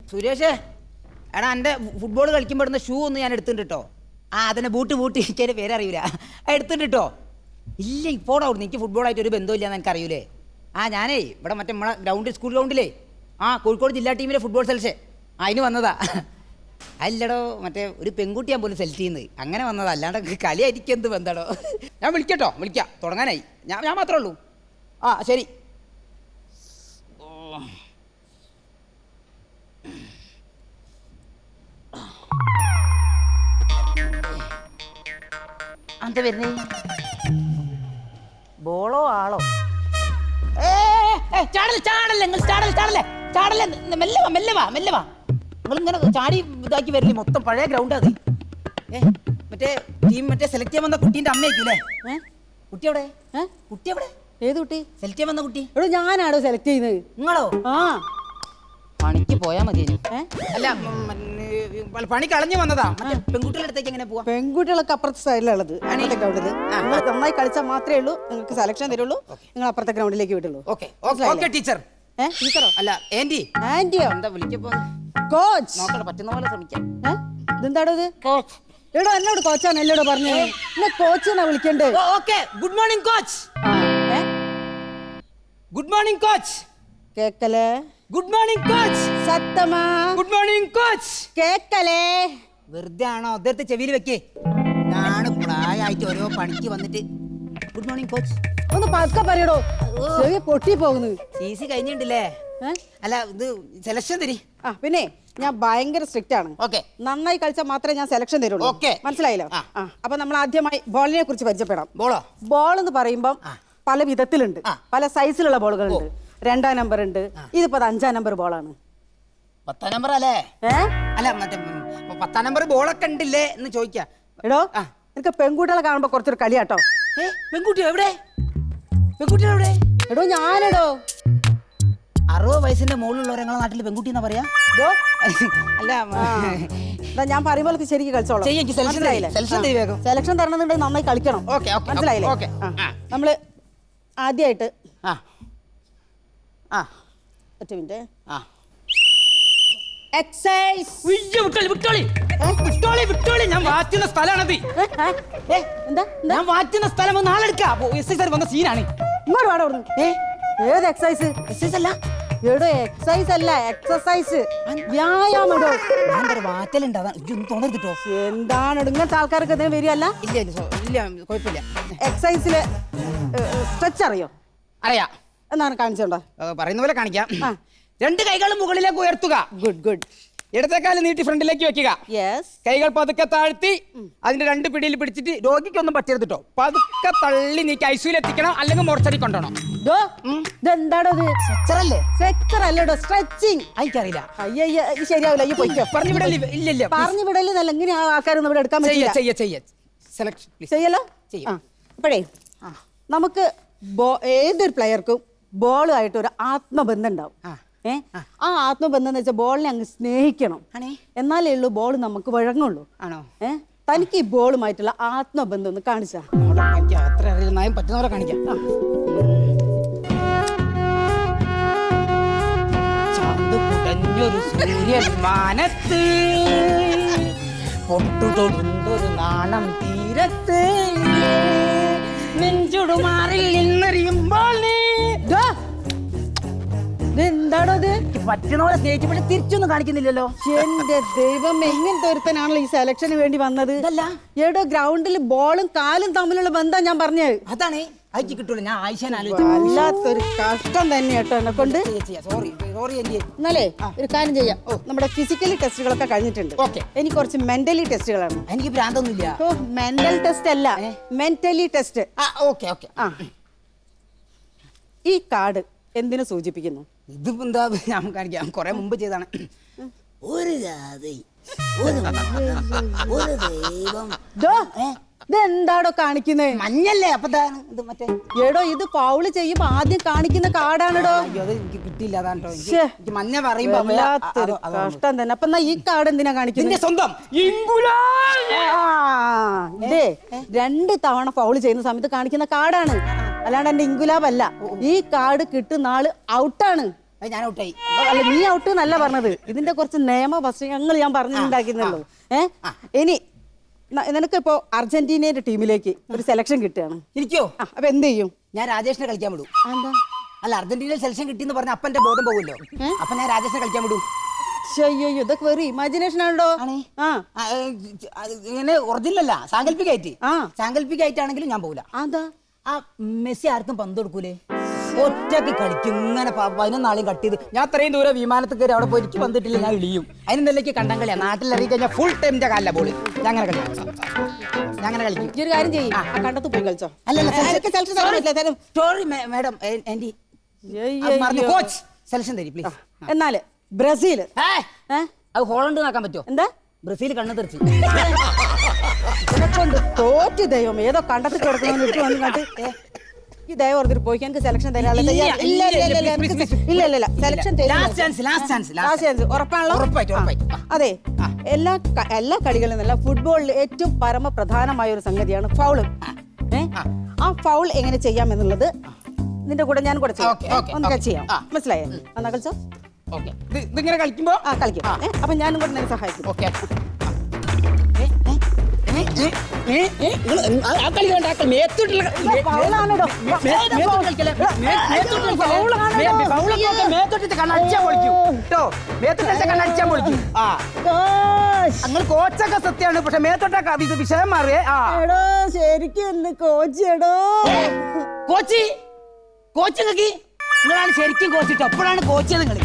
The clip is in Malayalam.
സുരേഷേ, എടാ എൻ്റെ ഫുട്ബോൾ കളിക്കുമ്പോഴുന്ന ഷൂ ഒന്ന് ഞാൻ എടുത്തിട്ടുണ്ട് കേട്ടോ. അതിനെ ബൂട്ട് എനിക്ക് പേരറിയില്ല, എടുത്തിട്ടുണ്ട് കേട്ടോ. ഇല്ല ഇപ്പോഴാ അവിടുന്ന് എനിക്ക് ഫുട്ബോളായിട്ട് ഒരു ബന്ധമില്ലാന്ന് എനിക്കറിയൂലേ. ഞാനേ ഇവിടെ മറ്റേ നമ്മളെ ഗ്രൗണ്ട് സ്കൂൾ ഗ്രൗണ്ടിലേ കോഴിക്കോട് ജില്ലാ ടീമിലെ ഫുട്ബോൾ സെലക്ഷൻ അതിന് വന്നതാ. അല്ലടോ, മറ്റേ ഒരു പെൺകുട്ടിയാൻ പോലും സെലക്ട് ചെയ്യുന്നത്, അങ്ങനെ വന്നതാ. അല്ലാണ്ട് കളിയായിരിക്കും എന്ത് ബന്ധടോ. ഞാൻ വിളിക്കട്ടോ, വിളിക്കാം, തുടങ്ങാനായി. ഞാൻ മാത്രമേ ഉള്ളൂ. ശരി. എന്താ വരുന്നേ? ബോളോ ആളോ? മെല്ലവാ നിങ്ങളിങ്ങനെ ചാടി ഇതാക്കി വരില്ലേ, മൊത്തം പഴയ ഗ്രൗണ്ട് അത്. മറ്റേ ടീം മറ്റേ സെലക്ട് ചെയ്യാൻ വന്ന കുട്ടീൻ്റെ അമ്മയായിരിക്കും അല്ലേ? കുട്ടി എവിടെ? കുട്ടി എവിടെ? ഏത് കുട്ടി? സെലക്ട് ചെയ്യാൻ വന്ന കുട്ടി. എടോ ഞാനാണോ സെലക്ട് ചെയ്യുന്നത്? നിങ്ങളോ? പണിക്ക് പോയാ മതി. അല്ല പണി കളഞ്ഞു വന്നതാ. പെൺകുട്ടികളുടെ അടുത്തേക്ക് എങ്ങനെ പോവാ? പെൺകുട്ടികളൊക്കെ അപ്പുറത്തെ സൈഡിലുള്ളത് ഗ്രൗണ്ടില്. നിങ്ങൾ നന്നായി കളിച്ചാൽ മാത്രമേ ഉള്ളൂ നിങ്ങൾക്ക് സെലക്ഷൻ തരുള്ളൂ. നിങ്ങൾ അപ്പുറത്തെ ഗ്രൗണ്ടിലേക്ക് വിട്ടുള്ളൂ. ടീച്ചർ. ടീച്ചറോ? അല്ല ആന്റി. ആന്റിയോ? എന്താ വിളിക്കപ്പോ? കോച്ച്. നോക്കട്ടെ, പറ്റുന്ന പോലെ ശ്രമിക്കാം. ഇതെന്താടോ ഇത്? കോച്ച്. എടോ എന്നോട് കോച്ചാണ് എന്നോട് പറഞ്ഞു. എന്നെ കോച്ച് എന്നാ വിളിക്കണ്ടേ? Good morning coach. Good morning coach. കേക്കലേ? Good morning coach. സത്തമാ? Good morning coach. കേക്കലേ? വെറുതെ ആണോ അദ്ദേഹത്തെ ചെവിയിൽ വെക്കേ? ഞാന് പ്രായമായിട്ട് ഓരോ പണിക്ക് വന്നിട്ട് ഗുഡ് മോർണിംഗ് കോച്ച് ഒന്ന് പതുക്കെ പറയടോ, ചെവി പൊട്ടി പോകുന്നു. CC കഴിഞ്ഞിട്ടില്ലേ? അല്ല ഇത് സെലക്ഷൻ തരി. പിന്നെ ഞാൻ ഭയങ്കര സ്ട്രിക്റ്റ് ആണ്. നന്നായി കളിച്ചാൽ മാത്രമേ ഞാൻ സെലക്ഷൻ തരുള്ളൂ. മനസ്സിലായില്ലോ? അപ്പൊ നമ്മൾ ആദ്യമായി ബോളിനെ കുറിച്ച് പരിചയപ്പെടാം. ബോൾ എന്ന് പറയുമ്പോൾ പല വിധത്തിലുണ്ട്, പല സൈസിലുള്ള ബോളുകളുണ്ട്. 2-ാം നമ്പർ ഉണ്ട്, ഇതിപ്പോ 5-ാം നമ്പർ ബോളാണ്. 10-ാം നമ്പർ അല്ലേ? അല്ല മറ്റേ 10-ാം നമ്പർ ബോളൊക്കെ ഉണ്ടില്ലേ എന്ന് ചോദിക്കാം. എടോ എനിക്ക് പെൺകുട്ടികളെ കാണുമ്പോ കുറച്ചൊരു കളിയാട്ടോ. പെൺകുട്ടിയോ? എവിടെ പെൺകുട്ടികൾ? എവിടെ? എടോ ഞാനെടോ 60 വയസ്സിന്റെ മുകളിലുള്ളവരെ ഞങ്ങളുടെ നാട്ടിൽ പെൺകുട്ടി എന്നാ പറയാ? അല്ല ഞാൻ പറയുമ്പോൾ ശരിക്കും കളിച്ചോളാം. സെലക്ഷൻ തരണമെന്നുണ്ടെങ്കിൽ നന്നായി കളിക്കണം. മനസ്സിലായില്ലേ? നമ്മള് ആദ്യമായിട്ട് ഒറ്റ മിനിറ്റ്. എക്സൈസ്. ഞാൻ വാറ്റുന്ന സ്ഥലമാണത്. ഞാൻ വാറ്റുന്ന സ്ഥലം നാളെടുക്കാം. വന്ന സീനാണ്. ഇങ്ങോട്ട് വേണം അവിടുന്ന്. ഏത് എക്സൈസ്? എക്സൈസ് അല്ല എടോ, എക്സൈസ് അല്ല, എക്സസൈസ്, വ്യായാമം. വാറ്റലുണ്ട്, തോന്നരുതോ. എന്താണ് ഇങ്ങനത്തെ ആൾക്കാർക്ക് ഇതിന് വരികയല്ല? ഇല്ല കുഴപ്പമില്ല. എക്സൈസില് സ്ട്രെച്ച് അറിയോ? അറിയാം. എന്നാണ് കാണിച്ചോണ്ടോ? പറയുന്ന പോലെ കാണിക്കാം. 2 കൈകളും മുകളിലേക്ക് ഉയർത്തുക. Good good. ഇടത്തേക്കാല് നീട്ടി ഫ്രണ്ടിലേക്ക് വെക്കുക. കൈകൾ പതുക്കെ താഴ്ത്തി അതിന്റെ 2 പിടിയിൽ പിടിച്ചിട്ട് രോഗിക്കൊന്നും പറ്റരുത് കേട്ടോ. പതുക്കെ തള്ളി നീക്കി ഐസിയിൽ എത്തിക്കണം, അല്ലെങ്കിൽ മോർച്ചറി കൊണ്ടുപോകണം. ഇതെന്താടോ ഇത്? സ്ട്രെച്ചറല്ലേ? സ്ട്രെച്ചർ അല്ലേടോ, സ്ട്രെച്ചിങ്. എനിക്കറിയില്ല. അയ്യ ശരിയാവില്ല. ഈ പൊയ്ക്കോ. പറഞ്ഞു വിടല് നല്ല എങ്ങനെ ആൾക്കാരൊന്നും ഇവിടെ എടുക്കാൻ പറ്റില്ല. ചെയ്യല്ലോ. അപ്പോഴേ നമുക്ക് ഏതൊരു പ്ലെയർക്കും ബോളുമായിട്ട് ഒരു ആത്മബന്ധം ഉണ്ടാവും. ആ ആത്മബന്ധം എന്ന് വെച്ചാൽ ബോളിനെ അങ്ങ് സ്നേഹിക്കണം, എന്നാലേ ഉള്ളൂ ബോൾ നമുക്ക് വഴങ്ങുള്ളൂ. തനിക്ക് ഈ ബോളുമായിട്ടുള്ള ആത്മബന്ധം ഒന്ന് കാണിച്ചാ? അത്ര അറിയാൻ പറ്റുന്നവരെ കാണിക്കാം. സൂര്യമാനത്ത് പൊട്ടുതൊടുന്നൊരു നാണം തീരത്ത് നെഞ്ചുടുമാറിൽ നിന്നറിയുമ്പോൾ എന്താടോ ഇത്? പറ്റുന്ന പോലെ സ്നേഹിച്ചു, പക്ഷെ തിരിച്ചൊന്നും കാണിക്കുന്നില്ലല്ലോ. എന്റെ ദൈവം, എങ്ങനത്തെ ഒരുത്തനാണല്ലോ ഈ സെലക്ഷന് വേണ്ടി വന്നത്? എടോ ഗ്രൗണ്ടിൽ ബോളും കാലും തമ്മിലുള്ള ബന്ധം ഞാൻ പറഞ്ഞത്. അതാണ് അയച്ചു കിട്ടൂല. ഞാൻ ആയിഷാൻ വല്ലാത്തൊരു കഷ്ടം തന്നെ കേട്ടോ എന്നെ കൊണ്ട്. എന്നാലേ ഒരു കാര്യം ചെയ്യാം. നമ്മുടെ ഫിസിക്കലി ടെസ്റ്റുകളൊക്കെ കഴിഞ്ഞിട്ടുണ്ട്. എനിക്ക് കുറച്ച് മെന്റലി ടെസ്റ്റുകളാണ്. എനിക്ക് ഭ്രാന്തൊന്നുമില്ല. മെന്റൽ ടെസ്റ്റ് അല്ല, മെന്റലി ടെസ്റ്റ്. ഈ കാർഡ് എന്തിനു സൂചിപ്പിക്കുന്നു? ഇതിപ്പോ എന്താ ഞാൻ കാണിക്കാം, കുറെ മുമ്പ് ചെയ്താണ്. ഒരു ജാതി, ഒരു ദൈവം. ഇതെന്താടോ കാണിക്കുന്നത്? മഞ്ഞല്ലേ? അപ്പൊ ഇത് മറ്റേ എടോ ഇത് ഫൗള് ചെയ്യുമ്പോ ആദ്യം കാണിക്കുന്ന കാർഡാണെടോ. എനിക്ക് കിട്ടിയില്ല, അതാണ്ടോ മഞ്ഞ പറയുമ്പോ കഷ്ടം തന്നെ. അപ്പൊ ഈ കാർഡ് എന്തിനാ കാണിക്കുന്നത്? സ്വന്തം ഇതേ 2 തവണ ഫൗള് ചെയ്യുന്ന സമയത്ത് കാണിക്കുന്ന കാർഡാണ്, അല്ലാണ്ട് എന്റെ ഇൻഗുലാബ് അല്ല. ഈ കാർഡ് കിട്ടുന്ന ആള് ഔട്ടാണ്. ഞാൻ ഔട്ടായി. അല്ല നീ ഔട്ട് എന്നല്ല പറഞ്ഞത്, ഇതിന്റെ കുറച്ച് നിയമവശങ്ങൾ ഞാൻ പറഞ്ഞിട്ടുണ്ടാക്കുന്നുള്ളൂ. ഇനി നിനക്കിപ്പോ അർജന്റീനയുടെ ടീമിലേക്ക് ഒരു സെലക്ഷൻ കിട്ടുകയാണ്. ഇരിക്കോ? അപ്പൊ എന്ത് ചെയ്യും? ഞാൻ രാജേഷിനെ കളിക്കാൻ വിടും. എന്താ? അല്ല, അർജന്റീനയിൽ സെലക്ഷൻ കിട്ടിയെന്ന് പറഞ്ഞ അപ്പന്റെ ബോധം പോകുമല്ലോ. അപ്പൊ ഞാൻ രാജേഷിനെ കളിക്കാൻ വിടും. അയ്യോ, ഇതൊക്കെ വെറും ഇമാജിനേഷൻ ആണല്ലോ. ഇങ്ങനെ ഒറിജിനൽ അല്ല, സാങ്കല്പികമായിട്ടാണെങ്കിലും ഞാൻ പോകില്ല. അതാ ആ മെസ്സി ആർക്കും പന്ത് കൊടുക്കൂലേ? ഒറ്റക്ക് കളിക്കും. ഇങ്ങനെ 11 നാളും കട്ട് ചെയ്ത് ഞാൻ അത്രയും ദൂരം വിമാനത്തിൽ കയറി അവിടെ പോയി എനിക്ക് വന്നിട്ടില്ല, ഞാൻ ഇളിയും. അതിന് നിലയ്ക്ക് കണ്ടം കളിയാ. നാട്ടിൽ ഇറങ്ങി കഴിഞ്ഞാൽ ഫുൾ ടൈമിന്റെ കാലില ബോള്. ഞാൻ അങ്ങനെ കളിക്കും. ഈ ഒരു കാര്യം ചെയ്യും, കണ്ടത്ത് പോയി കളിച്ചോ. മാഡം കോച്ച് സെലക്ഷൻ തരും പ്ലീസ്. എന്നാല് ബ്രസീൽ അത് ഹോളണ്ട് നോക്കാൻ പറ്റുമോ? എന്താ ബ്രസീൽ കണ്ണു തെറിച്ച് കൊണ്ട് തോറ്റു ദൈവം ഏതോ കണ്ടത്ത് കിടക്കണമെന്ന് ഇട്ട് വന്ന് കണ്ട് ഈ ദൈവം ഓർത്തിട്ട് പോയി എനിക്ക് സെലക്ഷൻ തരാനുള്ള സെലക്ഷൻ ഉറപ്പാണല്ലോ. അതെ, എല്ലാ കളികളിൽ നിന്നല്ല ഫുട്ബോളിൽ ഏറ്റവും പരമപ്രധാനമായ ഒരു സംഗതിയാണ് ഫൗള്. ആ ഫൗൾ എങ്ങനെ ചെയ്യാം എന്നുള്ളത് നിന്റെ കൂടെ ഞാൻ കൂടെ ചെയ്യാം. മനസ്സിലായേ? എന്നാ കളിച്ചോ. ഇതിങ്ങനെ കളിക്കുമ്പോ കളിക്കും. അപ്പൊ ഞാനും കൂടെ നിന്നെ സഹായിക്കും. നിങ്ങൾ കോച്ചൊക്കെ സത്യാണ്, പക്ഷെ മേത്തോട്ടൊക്കെ ഇത് വിഷയം മാറിയേ. ശരിക്കും കോച്ചിടോ കോച്ച് നോക്കി നിങ്ങളാണ് ശരിക്കും കോച്ചിട്ടോ. അപ്പോഴാണ് കോച്ച് നിങ്ങൾ.